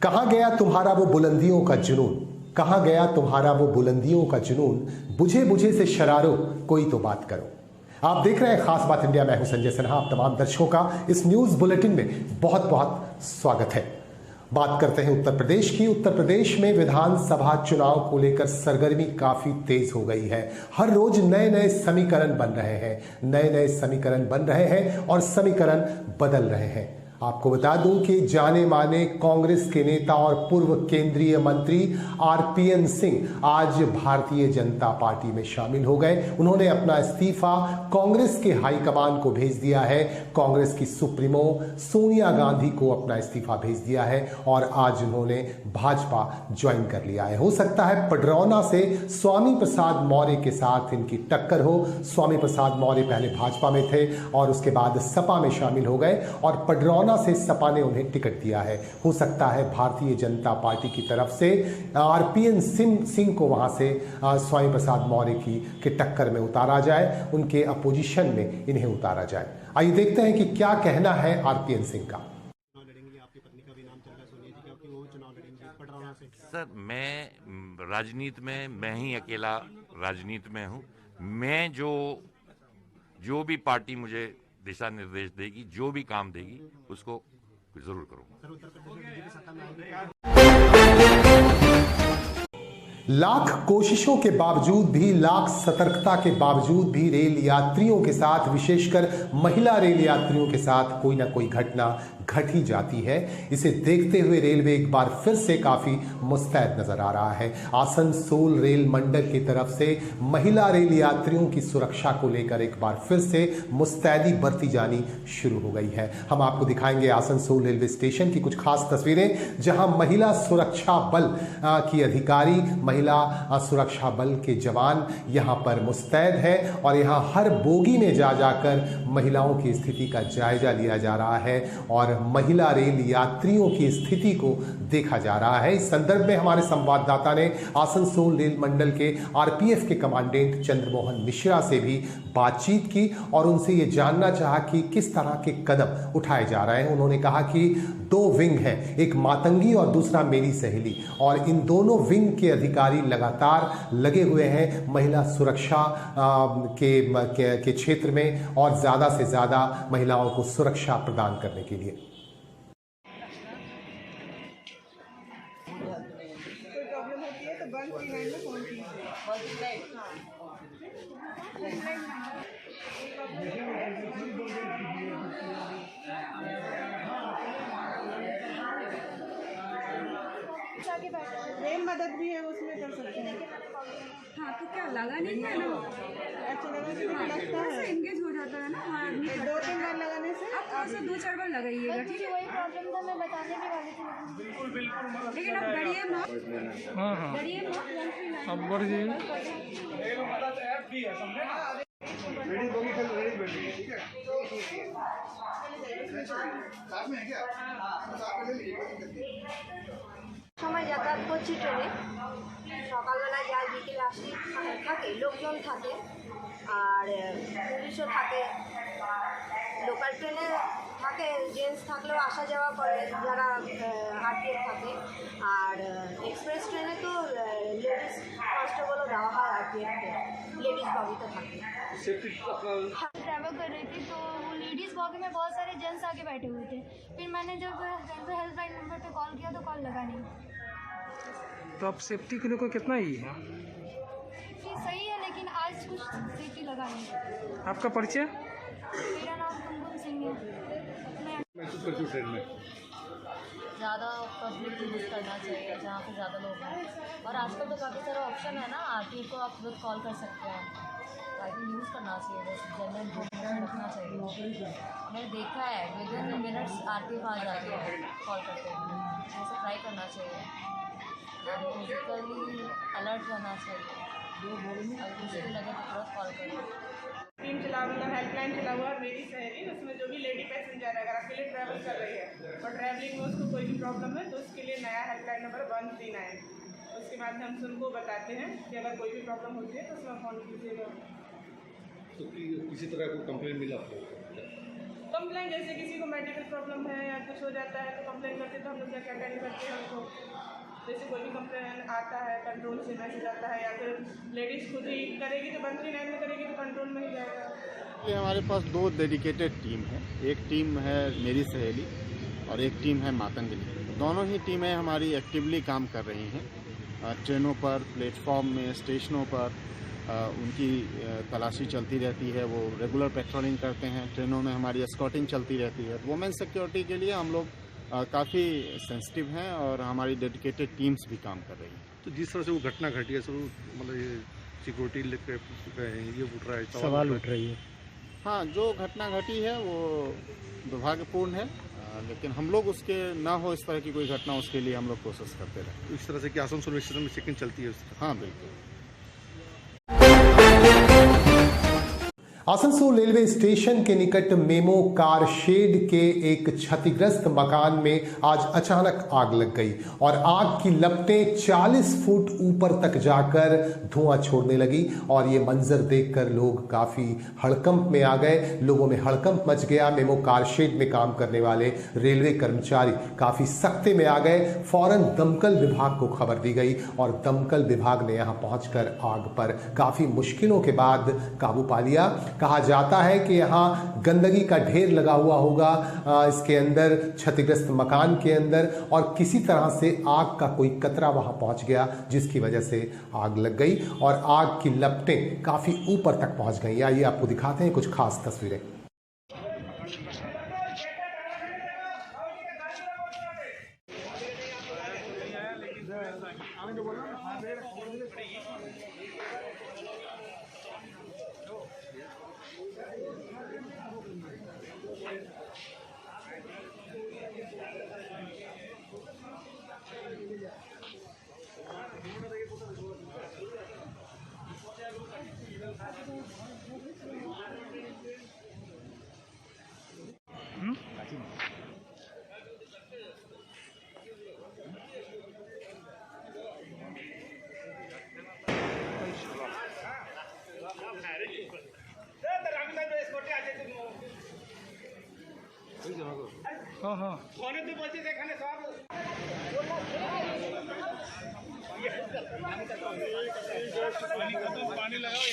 कहाँ गया तुम्हारा वो बुलंदियों का जुनून, कहाँ गया तुम्हारा वो बुलंदियों का जुनून, बुझे बुझे से शरारो कोई तो बात करो। आप देख रहे हैं खास बात इंडिया। मैं हूं संजय सिन्हा। आप तमाम दर्शकों का इस न्यूज बुलेटिन में बहुत बहुत स्वागत है। बात करते हैं उत्तर प्रदेश की। उत्तर प्रदेश में विधानसभा चुनाव को लेकर सरगर्मी काफी तेज हो गई है। हर रोज नए नए समीकरण बन रहे हैं, नए नए समीकरण बन रहे हैं और समीकरण बदल रहे हैं। आपको बता दूं कि जाने माने कांग्रेस के नेता और पूर्व केंद्रीय मंत्री आरपीएन सिंह आज भारतीय जनता पार्टी में शामिल हो गए। उन्होंने अपना इस्तीफा कांग्रेस के हाईकमान को भेज दिया है। कांग्रेस की सुप्रीमो सोनिया गांधी को अपना इस्तीफा भेज दिया है और आज उन्होंने भाजपा ज्वाइन कर लिया है। हो सकता है पडरौना से स्वामी प्रसाद मौर्य के साथ इनकी टक्कर हो। स्वामी प्रसाद मौर्य पहले भाजपा में थे और उसके बाद सपा में शामिल हो गए और पडरौना से सपा ने उन्हें टिकट दिया है। हो सकता है भारतीय जनता पार्टी की तरफ से आरपीएन सिंह को वहां से स्वामी प्रसाद मौर्य की टक्कर में उतारा जाए, उनके अपोजिशन में इन्हें उतारा जाए। आइए देखते हैं कि क्या कहना है आरपीएन सिंह का। सर, मैं राजनीति में मैं ही अकेला राजनीति में हूँ। मैं जो भी पार्टी मुझे दिशा निर्देश देगी, जो भी काम देगी, उसको जरूर करूँगा। लाख कोशिशों के बावजूद भी, लाख सतर्कता के बावजूद भी रेल यात्रियों के साथ, विशेषकर महिला रेल यात्रियों के साथ कोई ना कोई घटना घट ही जाती है। इसे देखते हुए रेलवे एक बार फिर से काफी मुस्तैद नजर आ रहा है। आसनसोल रेल मंडल की तरफ से महिला रेल यात्रियों की सुरक्षा को लेकर एक बार फिर से मुस्तैदी बरती जानी शुरू हो गई है। हम आपको दिखाएंगे आसनसोल रेलवे स्टेशन की कुछ खास तस्वीरें, जहां महिला सुरक्षा बल की अधिकारी, महिला सुरक्षा बल के जवान यहां पर मुस्तैद है और यहां हर बोगी में जा जाकर महिलाओं की स्थिति का जायजा लिया जा रहा है और महिला रेल यात्रियों की स्थिति को देखा जा रहा है। इस संदर्भ में हमारे संवाददाता ने आसनसोल रेल मंडल के आरपीएफ के कमांडेंट चंद्रमोहन मिश्रा से भी बातचीत की और उनसे ये जानना चाहा कि किस तरह के कदम उठाए जा रहे हैं। उन्होंने कहा कि दो विंग हैं, एक मातंगी और दूसरा मेरी सहेली, और इन दोनों विंग के अधिकारी लगातार लगे हुए हैं महिला सुरक्षा के क्षेत्र में और ज्यादा से ज्यादा महिलाओं को सुरक्षा प्रदान करने के लिए। कोई प्रॉब्लम होती है तो 139 में फोन कीजिए। रेल मदद भी है, उसमें कर सकते हैं। हाँ, तो क्या लगा नहीं है ना? अच्छा लगा कि लगता है, एंगेज हो जाता है ना हमारा आदमी। 2-3 बार लगाने से आप थोड़ा सा 2-4 बार लगाइएगा, ठीक है? वही प्रॉब्लम था, मैं बताने भी वाली थी। बिल्कुल। लेकिन आप डरिए मत। हाँ डरिए मत। अब बढ़ जाइए। সময় যাতায়াত করছি ট্রেনে, সকালবেলা যায়, বিকেলে আসি, থাকে লোকজন থাকে আর পুলিশও থাকে। লোকাল ট্রেনে থাকে, জেন্টস থাকলেও আসা যাওয়া করে যারা আরপিএফ থাকে, আর এক্সপ্রেস ট্রেনে তো লেডিস কনস্টেবলও দেওয়া হয় আরপিএফকে, लेडीज़ बॉगी तो থাকে। ट्रैवल कर रही थी तो वो लेडीज़ बॉगी में बहुत सारे जेंट्स आके बैठे हुए थे। फिर मैंने जब रेलवे हेल्पलाइन नंबर पे कॉल किया तो कॉल लगा नहीं। तो अब सेफ्टी के लिए कोई कितना ही है? सेफ्टी सही है लेकिन आज कुछ सेफ्टी लगा नहीं। आपका परिचय? मेरा नाम कुमकुम सिंह है। महसूस करती हूँ ट्रेन में ज़्यादा पब्लिक यूज़ करना चाहिए जहाँ पे ज़्यादा लोग हैं, और आजकल तो काफ़ी सारा ऑप्शन है ना, आरटीए को आप तुरंत कॉल कर सकते हैं। आई थिंक यूज़ करना चाहिए, बस जनरल इन्फॉर्मेशन रखना चाहिए। मैंने देखा है विद इन मिनट्स आरटीए आ जाती है कॉल करते हैं, जैसे ट्राई करना चाहिए। फिजिकली अलर्ट रहना चाहिए, अगर मुश्किल लगे तो तुरंत कॉल करें। टीम चला, मतलब हेल्पलाइन चला हुआ है मेरी सहेली, उसमें जो भी लेडी पैसेंजर है अगर अकेले ट्रैवल कर रही है और ट्रैवलिंग में उसको कोई भी प्रॉब्लम है तो उसके लिए नया हेल्पलाइन नंबर 139, उसके माध्यम से उनको बताते हैं कि अगर कोई भी प्रॉब्लम होती है तो उसमें फ़ोन कीजिएगा। तो किसी तरह कोई कंप्लेंट मिला आपको? कंप्लेन जैसे किसी को मेडिकल प्रॉब्लम है या कुछ हो जाता है तो कंप्लेन करते हैं, तो हम लोग जाके अटेंड करते हैं उनको। जैसे कोई भी कंप्लेन आता है कंट्रोल से मैसेज आता है, या फिर लेडीज़ खुद ही करेगी तो 139 में करेगी तो कंट्रोल में ही जाएगा। ये हमारे पास 2 डेडिकेटेड टीम है। एक टीम है मेरी सहेली और एक टीम है मातंगली। दोनों ही टीमें हमारी एक्टिवली काम कर रही हैं। ट्रेनों पर, प्लेटफॉर्म में, स्टेशनों पर उनकी तलाशी चलती रहती है। वो रेगुलर पेट्रोलिंग करते हैं। ट्रेनों में हमारी एस्कॉर्टिंग चलती रहती है। वुमेन सिक्योरिटी के लिए हम लोग काफ़ी सेंसिटिव हैं और हमारी डेडिकेटेड टीम्स भी काम कर रही हैं। तो जिस तरह से वो घटना घटी है, सर मतलब ये सिक्योरिटी लेकर ये उठ रहा है, सवाल उठ रही है। हाँ, जो घटना घटी है वो दुर्भाग्यपूर्ण है, लेकिन हम लोग उसके ना हो इस तरह की कोई घटना, उसके लिए हम लोग कोशिश करते रहे। तो इस तरह से कि आसनसोल स्टेशन में चेकिंग चलती है उसकी? हाँ, बिल्कुल। आसनसोल रेलवे स्टेशन के निकट मेमो कार शेड के एक क्षतिग्रस्त मकान में आज अचानक आग लग गई और आग की लपटें 40 फुट ऊपर तक जाकर धुआं छोड़ने लगी। और ये मंजर देखकर लोग काफी हड़कंप में आ गए। लोगों में हड़कंप मच गया। मेमो कार शेड में काम करने वाले रेलवे कर्मचारी काफी सख्ते में आ गए। फौरन दमकल विभाग को खबर दी गई और दमकल विभाग ने यहां पहुंचकर आग पर काफी मुश्किलों के बाद काबू पा लिया। कहा जाता है कि यहां गंदगी का ढेर लगा हुआ होगा इसके अंदर, क्षतिग्रस्त मकान के अंदर, और किसी तरह से आग का कोई कतरा वहां पहुंच गया जिसकी वजह से आग लग गई और आग की लपटें काफी ऊपर तक पहुंच गई। आइए आपको दिखाते हैं कुछ खास तस्वीरें। हाँ हाँ पानी लगाओ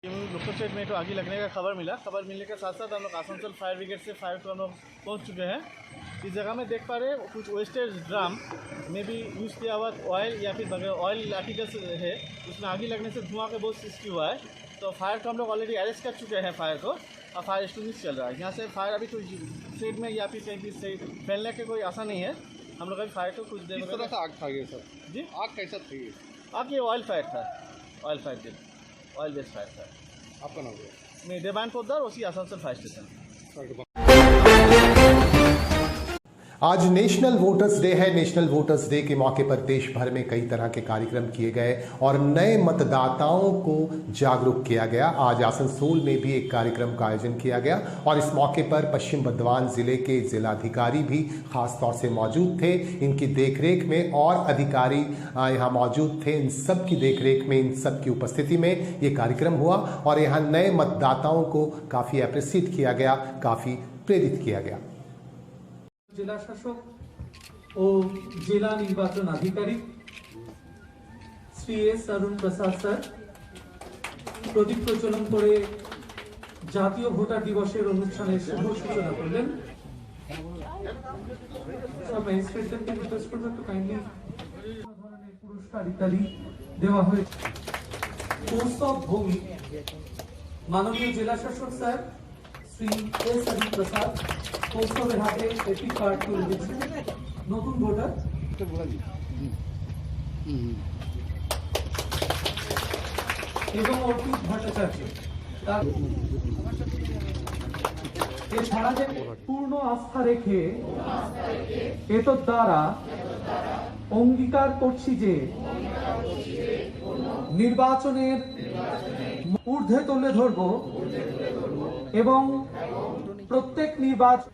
लोकल स्टेट में तो आगे लगने का खबर मिला। खबर मिलने के साथ साथ हम लोग आसनसोल फायर ब्रिगेड से फायर को हम लोग पहुँच चुके हैं। इस जगह में देख पा रहे हैं कुछ वेस्टेज ड्राम में भी यूज़ किया हुआ ऑयल या फिर बगैर ऑयल आर्टिकल्स है, उसमें आगे लगने से धुआं का बहुत सृष्टि हुआ है। तो फायर को हम लोग ऑलरेडी अरेस्ट कर चुके हैं फायर को, और फायर एक्सटिंग्विश चल रहा है। यहाँ से फायर अभी तो शेड में या फिर कहीं भी फैलने के कोई आशा नहीं है। हम लोग अभी फायर को कुछ देर किस तरह से आग था ये सर? जी, आग कैसा थी? आग ये ऑयल फायर था, ऑयल बेस्ड फायर था। आपका नाम क्या? मैं देवान पोद्दार, उसी आसनसोल फायर स्टेशन। आज नेशनल वोटर्स डे है। नेशनल वोटर्स डे के मौके पर देश भर में कई तरह के कार्यक्रम किए गए और नए मतदाताओं को जागरूक किया गया। आज आसनसोल में भी एक कार्यक्रम का आयोजन किया गया और इस मौके पर पश्चिम बर्धमान जिले के जिलाधिकारी भी खास तौर से मौजूद थे। इनकी देखरेख में और अधिकारी यहाँ मौजूद थे। इन सब की देखरेख में, इन सब की उपस्थिति में ये कार्यक्रम हुआ और यहाँ नए मतदाताओं को काफ़ी अप्रिशिएट किया गया, काफ़ी प्रेरित किया गया। জেলা শাসক ও জেলা নির্বাচন আধিকারিক শ্রী এস অরুণ প্রসাদ স্যার প্রদীপ প্রজ্বলন করে জাতীয় ভোটার দিবসের অনুষ্ঠানের শুভ সূচনা করলেন। ম্যাজিস্ট্রেটদেরকে রিকোয়েস্ট করবো একটু কাইন্ডলি ধরনের পুরস্কার ইত্যাদি দেওয়া হয়েছে। কৌস্তব ভৌমিক মাননীয় জেলা শাসক স্যার শ্রী এস অরুণ প্রসাদ কৌস্তবের হাতে একটি কার্ড তুলে দিচ্ছেন। নতুন ভোটার এবং অর্পিত ভট্টাচার্য এছাড়া যে পূর্ণ আস্থা রেখে এতদ দ্বারা অঙ্গীকার করছি যে নির্বাচনের ঊর্ধ্বে তুলে ধরব এবং প্রত্যেক নির্বাচন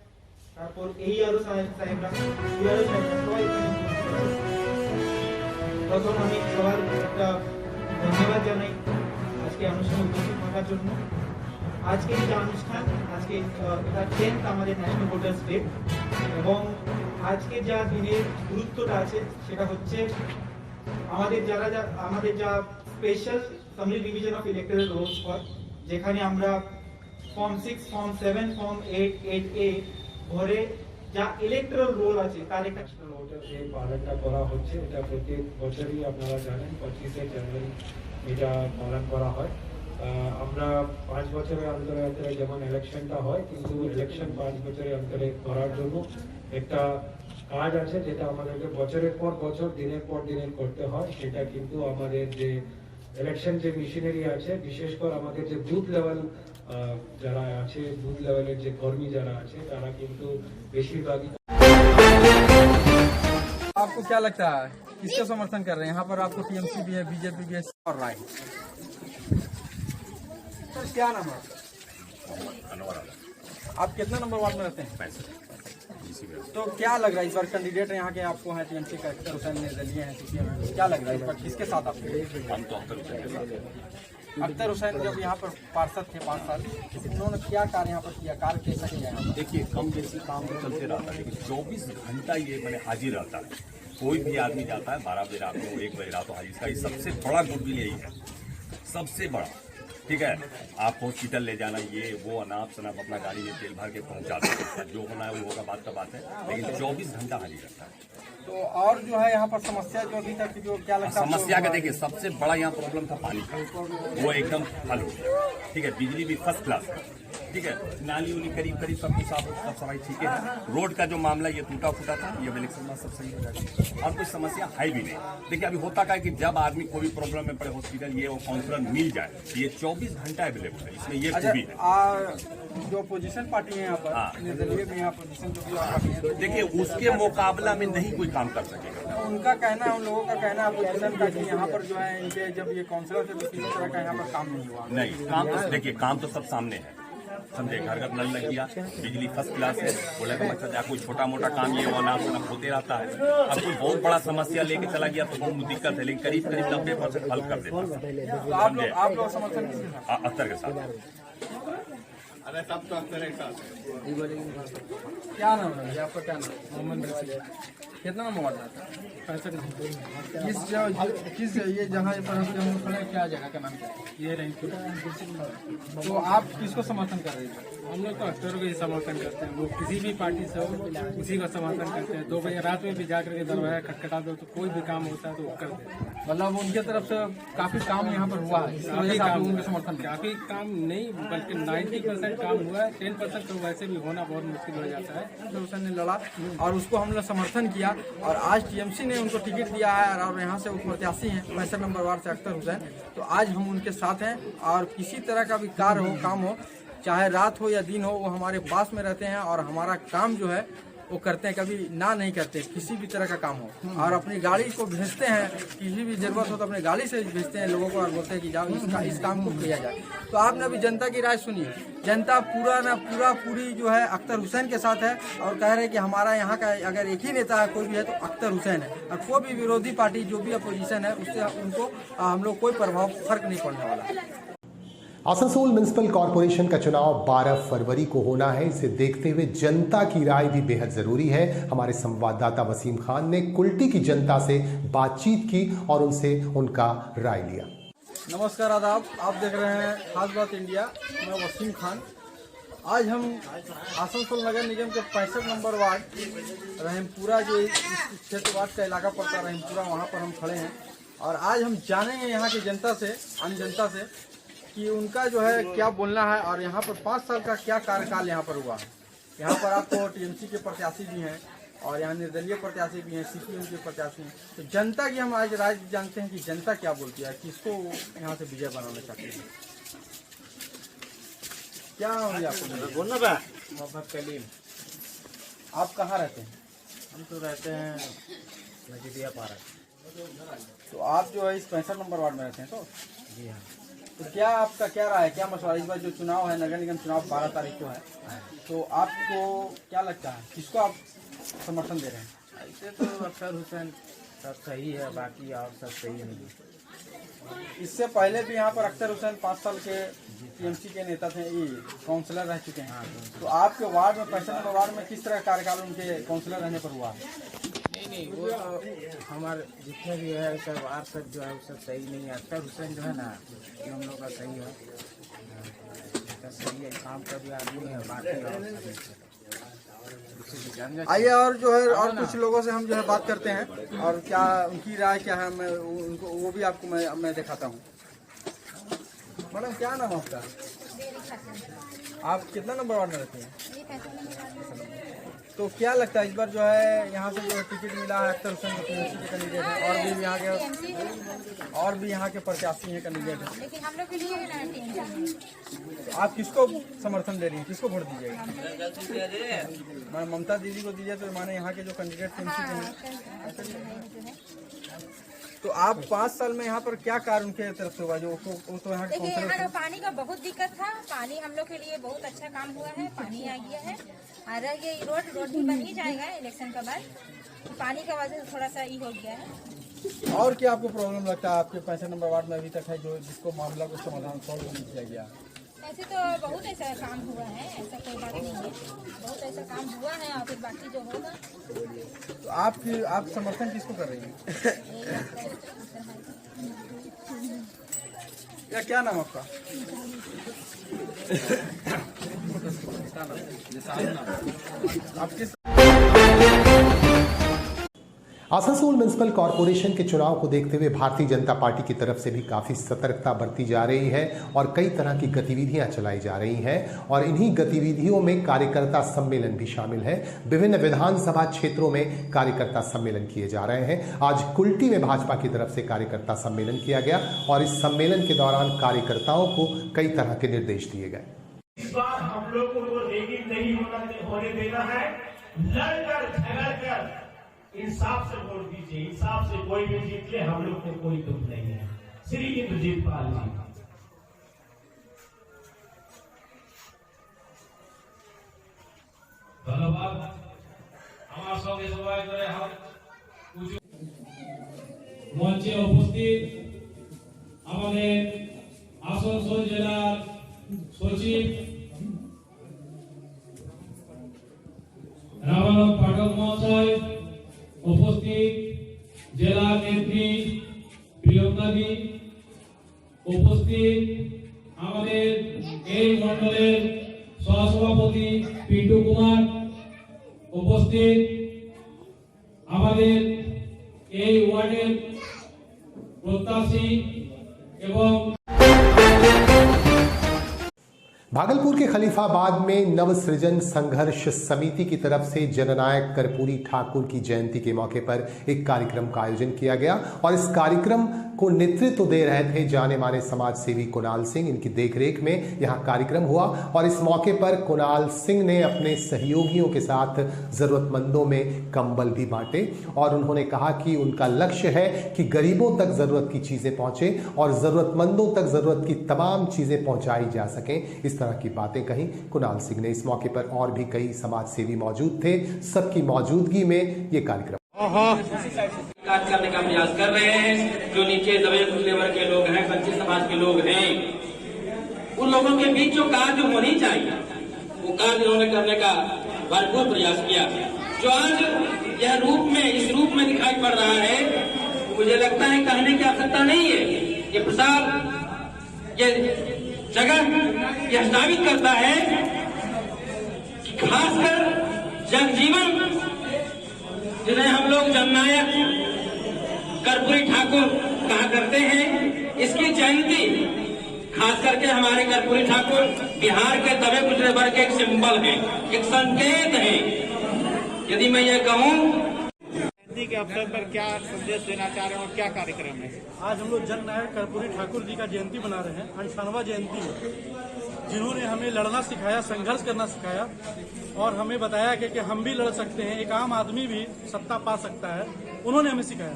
তারপর এই আরো সাহেবরা সবাই প্রথম আমি সবার একটা ধন্যবাদ জানাই আজকে অনুষ্ঠানে উপস্থিত থাকার জন্য। আজকে এই অনুষ্ঠান আজকে এটা 10th আমাদের ন্যাশনাল ভোটার্স ডে এবং আজকে যা দিনের গুরুত্বটা আছে সেটা হচ্ছে আমাদের যা special summary division of electoral rolls হয়, যেখানে আমরা ফর্ম 6, ফর্ম 7, ফর্ম 8, 8A ভরে যা ইলেকট্রাল রোল আছে তার একটা যে পালনটা করা হচ্ছে এটা প্রত্যেক বছরই আপনারা জানেন 25শে জানুয়ারি এটা পালন করা হয়। আমরা 5 বছরের অন্তরে অন্তরে যেমন ইলেকশনটা হয়, কিন্তু ইলেকশন 5 বছরের অন্তরে করার জন্য একটা কাজ আছে যেটা আমাদেরকে বছরের পর বছর দিনের পর দিনের করতে হয়। সেটা কিন্তু আমাদের যে ইলেকশন যে মিশনারি আছে, বিশেষ করে আমাদের যে বুথ লেভেল যারা আছে, বুথ লেভেলের যে কর্মী যারা আছে তারা কিন্তু বেশিরভাগই। आपको क्या लगता है किसका समर्थन कर रहे हैं? यहाँ पर आपको टीएमसी भी है, बीजेपी भी है और राय। सर क्या नाम है आप? कितना नंबर वार्ड में रहते हैं? तो क्या लग रहा है इस बार कैंडिडेट यहाँ के आपको है टीएमसी का अख्तर हुसैन निर्दलीय है, क्या लग रहा है इस बार किसके साथ आप? अख्तर हुसैन जब यहाँ पर पार्षद थे 5 साल, उन्होंने क्या कार्य यहाँ पर किया, कार्य कैसा किया? देखिए कम बेसी काम तो चलते रहता है, लेकिन 24 घंटा ये मैंने हाजिर रहता है। कोई भी आदमी जाता है 12 बजे रात को, 1 बजे रात को हाजिर। इसका ये सबसे बड़ा गुडविल यही है, सबसे बड़ा। ठीक है, आपको हॉस्पिटल ले जाना, ये वो अनाप शनाप अपना गाड़ी में तेल भर के पहुंचा देते, जो होना है वो होगा, बात का बात है, लेकिन 24 घंटा हाजिर रहता है। तो और जो है यहाँ पर समस्या जो अभी तक जो क्या लगता है? समस्या का देखिए सबसे बड़ा यहाँ प्रॉब्लम था पानी का, वो एकदम हल हो गया। ठीक है, बिजली भी फर्स्ट क्लास है। ठीक है, नाली उली करीब करीब सब कुछ साफ सब सफाई ठीक है। रोड का जो मामला ये टूटा फूटा था, ये इलेक्शन में सब सही हो जाएगा और कोई समस्या है भी नहीं। देखिए अभी होता क्या है कि जब आदमी कोई भी प्रॉब्लम में पड़े हॉस्पिटल ये वो काउंसलर मिल जाए, ये 24 घंटा अवेलेबल है, इसमें ये खूबी है। जो अपोजिशन पार्टी है यहाँ पर, निर्दलीय में यहाँ अपोजिशन जो भी पार्टी है, देखिए उसके मुकाबला में नहीं कोई काम कर सकेगा। उनका कहना है, उन लोगों का कहना है अपोजिशन का कि यहाँ पर जो है इनके जब ये काउंसलर थे तो किसी तरह का यहाँ पर काम नहीं हुआ। नहीं, काम तो देखिए काम तो सब सामने है, समझे। घर घर नल लग गया, बिजली फर्स्ट क्लास है, बोले का मतलब कोई छोटा मोटा काम ये वो नाम होते रहता है। अब कोई बहुत बड़ा समस्या लेके चला गया तो बहुत दिक्कत है, लेकिन करीब करीब 90% हल कर देता है। आप लोग समर्थन अख्तर के साथ। अरे सब तो अख्तर के साथ। क्या नाम है आपका? क्या नाम? मोहम्मद रशीद। कितना नंबर वार्ड आता है? 65 नंबर। किस ये जहाँ पर हम खड़े हैं, क्या जगह का नाम क्या है? ये रैंक। तो आप किसको समर्थन कर रहे हैं? हम लोग तो अख्तर को ही समर्थन करते हैं, वो किसी भी पार्टी से हो उसी का समर्थन करते हैं। 2 बजे रात में भी जाकर के दरवाजा खटखटा दो तो कोई भी काम होता है तो वो कर देते हैं। मतलब उनके तरफ से काफी काम यहाँ पर हुआ है, काफी काम उनके समर्थन, काफी काम नहीं बल्कि 90% काम हुआ है, 10% तो वैसे भी होना बहुत मुश्किल हो जाता है। हुसैन ने लड़ा और उसको हम लोग समर्थन किया और आज टीएमसी ने उनको टिकट दिया है और यहाँ से वो प्रत्याशी हैं 65 नंबर वार्ड से अख्तर हुसैन। तो आज हम उनके साथ हैं और किसी तरह का भी कार्य हो, काम हो, चाहे रात हो या दिन हो, वो हमारे पास में रहते हैं और हमारा काम जो है वो करते हैं, कभी ना नहीं करते, किसी भी तरह का काम हो। और अपनी गाड़ी को भेजते हैं, किसी भी जरूरत हो तो अपनी गाड़ी से भेजते हैं लोगों को और बोलते हैं कि जाओ इस काम को किया जाए। तो आपने अभी जनता की राय सुनी, जनता पूरी जो है अख्तर हुसैन के साथ है और कह रहे हैं कि हमारा यहाँ का अगर एक ही नेता है कोई भी है तो अख्तर हुसैन है, और कोई भी विरोधी पार्टी जो भी अपोजिशन है उससे उनको हम लोग कोई फर्क नहीं पड़ने वाला। आसनसोल म्युनिसिपल कॉरपोरेशन का चुनाव 12 फरवरी को होना है। इसे देखते हुए जनता की राय भी बेहद जरूरी है। हमारे संवाददाता वसीम खान ने कुल्टी की जनता से बातचीत की और उनसे उनका राय लिया। नमस्कार, आदाब, आप देख रहे हैं खास बात इंडिया, मैं वसीम खान। आज हम आसनसोल नगर निगम के 65 नंबर वार्ड रहीमपुरा जो इस क्षेत्र वार्ड का इलाका पड़ता है रहीमपुरा, वहाँ पर हम खड़े हैं और आज हम जानेंगे यहाँ की जनता से, आम जनता से, कि उनका जो है क्या बोलना है और यहाँ पर 5 साल का क्या कार्यकाल यहाँ पर हुआ है। यहाँ पर आपको टीएमसी के प्रत्याशी भी हैं और यहाँ निर्दलीय प्रत्याशी भी हैं, सीपीएम के प्रत्याशी हैं। तो जनता की हम आज राय जानते हैं कि जनता क्या बोलती है, किसको यहाँ से विजय बनाना चाहती है। क्या होगी आपको बोलना? मोहम्मद कलीम। आप कहाँ रहते हैं? हम तो रहते हैं नजीदिया पारा। तो आप जो है इस 65 नंबर वार्ड में रहते हैं? तो जी हाँ। तो क्या आपका क्या राय है, क्या मसला इस बार जो चुनाव है, नगर निगम चुनाव 12 तारीख को है, तो आपको क्या लगता है किसको आप समर्थन दे रहे हैं? ऐसे तो अख्तर हुसैन सब सही है, बाकी और सब सही नहीं। इससे पहले भी यहाँ पर अख्तर हुसैन 5 साल के टीएमसी के नेता थे, काउंसलर रह चुके हैं। तो आपके वार्ड में 65 नंबर वार्ड में किस तरह का कार्यकाल उनके काउंसलर रहने पर हुआ? नहीं वो तो हमारे जितने भी है सब आज तक जो है वो सब सही नहीं है। अख्तर हुसैन जो है ना ये हम लोग का सही है, सही है, काम का भी आदमी है। बाकी आइए और जो है और कुछ लोगों से हम जो है बात करते हैं और क्या उनकी राय क्या है, मैं उनको वो भी आपको मैं दिखाता हूँ। मैडम क्या नाम है आपका? आप कितना नंबर वार्ड में रहते हैं? तो क्या लगता है इस बार जो है यहाँ से जो है टिकट मिला है अख्तर हुसैन को, टीएमसी के कैंडिडेट है और भी यहाँ के प्रत्याशी हैं कैंडिडेट है, लेकिन हम लोग के लिए आप किसको समर्थन दे रही हैं, किसको वोट दीजिएगा? मैं ममता दीदी को दीजिए, तो माने यहाँ के जो कैंडिडेट टीएमसी के हैं। तो आप 5 साल में यहाँ पर क्या कार्य उनके तरफ से हुआ जो तो यहाँ देखिए, यहाँ पानी का बहुत दिक्कत था। पानी हम लोग के लिए बहुत अच्छा काम हुआ है, पानी आ गया है। और ये रोड भी बन ही जाएगा इलेक्शन के बाद, पानी का वजह से थोड़ा सा ही हो गया है। और क्या आपको प्रॉब्लम लगता है आपके 65 नंबर वार्ड में अभी तक है जो जिसको मामला को समाधान सॉल्व नहीं किया गया? ऐसे तो बहुत ऐसा काम हुआ है, ऐसा कोई बात नहीं है, बहुत ऐसा काम हुआ है और फिर बाकी जो होगा। तो आप समर्थन किसको कर रही हैं? या क्या नाम आपका? आप किस आसनसोल म्युनिसिपल कॉरपोरेशन के चुनाव को देखते हुए भारतीय जनता पार्टी की तरफ से भी काफी सतर्कता बरती जा रही है और कई तरह की गतिविधियां चलाई जा रही हैं और इन्हीं गतिविधियों में कार्यकर्ता सम्मेलन भी शामिल है। विभिन्न विधानसभा क्षेत्रों में कार्यकर्ता सम्मेलन किए जा रहे हैं। आज कुल्टी में भाजपा की तरफ से कार्यकर्ता सम्मेलन किया गया और इस सम्मेलन के दौरान कार्यकर्ताओं को कई तरह के निर्देश दिए गए। इस बार हम लोगों को रेगिंग नहीं होने देना है, लड़कर झगड़ कर इंसाफ से वोट दीजिए। इंसाफ से कोई भी जीत ले, हम लोग को कोई दुख नहीं है। श्री इंद्रजीत पाल जी। धन्यवाद। हमारे सঙ্গে সবাই করে মঞ্চে উপস্থিত আমাদের আসানসোল জেলার সচিব রামানন্দ পাঠক মহাশয়, উপস্থিত জেলা নেত্রী প্রিয়ঙ্কা दी, উপস্থিত আমাদের এই মণ্ডলের সহসভাপতি পিন্টু কুমার, উপস্থিত আমাদের এই ওয়ার্ডের প্রত্যাশী এবং भागलपुर के खलीफाबाद में नवसृजन संघर्ष समिति की तरफ से जननायक कर्पूरी ठाकुर की जयंती के मौके पर एक कार्यक्रम का आयोजन किया गया और इस कार्यक्रम को नेतृत्व दे रहे थे जाने माने समाज सेवी कुणाल सिंह। इनकी देखरेख में यहां कार्यक्रम हुआ और इस मौके पर कुणाल सिंह ने अपने सहयोगियों के साथ जरूरतमंदों में कंबल भी बांटे और उन्होंने कहा कि उनका लक्ष्य है कि गरीबों तक जरूरत की चीजें पहुंचे और जरूरतमंदों तक जरूरत की तमाम चीजें पहुंचाई जा सकें। इस तरह की बातें कही कुणाल सिंह ने। इस मौके पर और भी कई समाज सेवी मौजूद थे। सबकी मौजूदगी में ये कार्यक्रम कार्य करने का प्रयास कर रहे हैं। जो नीचे दबे कुचले वर्ग के लोग हैं, वंचित समाज के लोग हैं, उन लोगों के बीच जो कार्य होनी चाहिए वो कार्य उन्होंने करने का भरपूर प्रयास किया। जो आज यह रूप में इस रूप में दिखाई पड़ रहा है, मुझे लगता है कहने की आवश्यकता नहीं है। ये प्रसाद ये जगह यह साबित करता है कि खासकर जनजीवन जिन्हें हम लोग जननायक कर्पूरी ठाकुर कहा करते हैं, इसकी जयंती खास करके हमारे कर्पूरी ठाकुर बिहार के दबे कुचले वर्ग के एक सिंबल है, एक संकेत है। यदि मैं ये कहूँ के अवसर पर क्या संदेश देना चाह रहे हैं और क्या कार्यक्रम है? आज हम लोग जननायक कर्पूरी ठाकुर जी का जयंती मना रहे हैं, 98वां जयंती है, जिन्होंने हमें लड़ना सिखाया, संघर्ष करना सिखाया और हमें बताया कि हम भी लड़ सकते हैं, एक आम आदमी भी सत्ता पा सकता है। उन्होंने हमें सिखाया।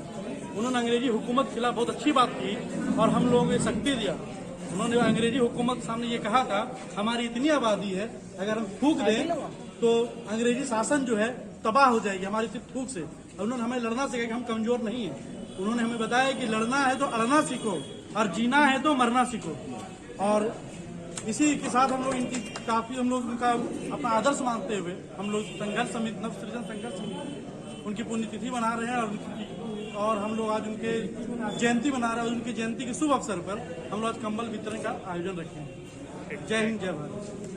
उन्होंने अंग्रेजी हुकूमत के खिलाफ बहुत अच्छी बात की और हम लोगों को शक्ति दिया। उन्होंने अंग्रेजी हुकूमत के सामने ये कहा था, हमारी इतनी आबादी है, अगर हम फूंक दें तो अंग्रेजी शासन जो है तबाह हो जाएगी हमारी सिर्फ फूंक से। और उन्होंने हमें लड़ना सिखाया कि हम कमजोर नहीं है। उन्होंने हमें बताया कि लड़ना है तो अड़ना सीखो और जीना है तो मरना सीखो। और इसी के साथ हम लोग इनकी काफी हम लोग उनका अपना आदर्श मानते हुए हम लोग संघर्ष समिति, नव सृजन संघर्ष समिति उनकी पुण्यतिथि मना रहे हैं। और हम लोग आज उनके जयंती मना रहे हैं। उनकी जयंती के शुभ अवसर पर हम लोग आज कंबल वितरण का आयोजन रखे हैं। जय हिंद, जय भारत।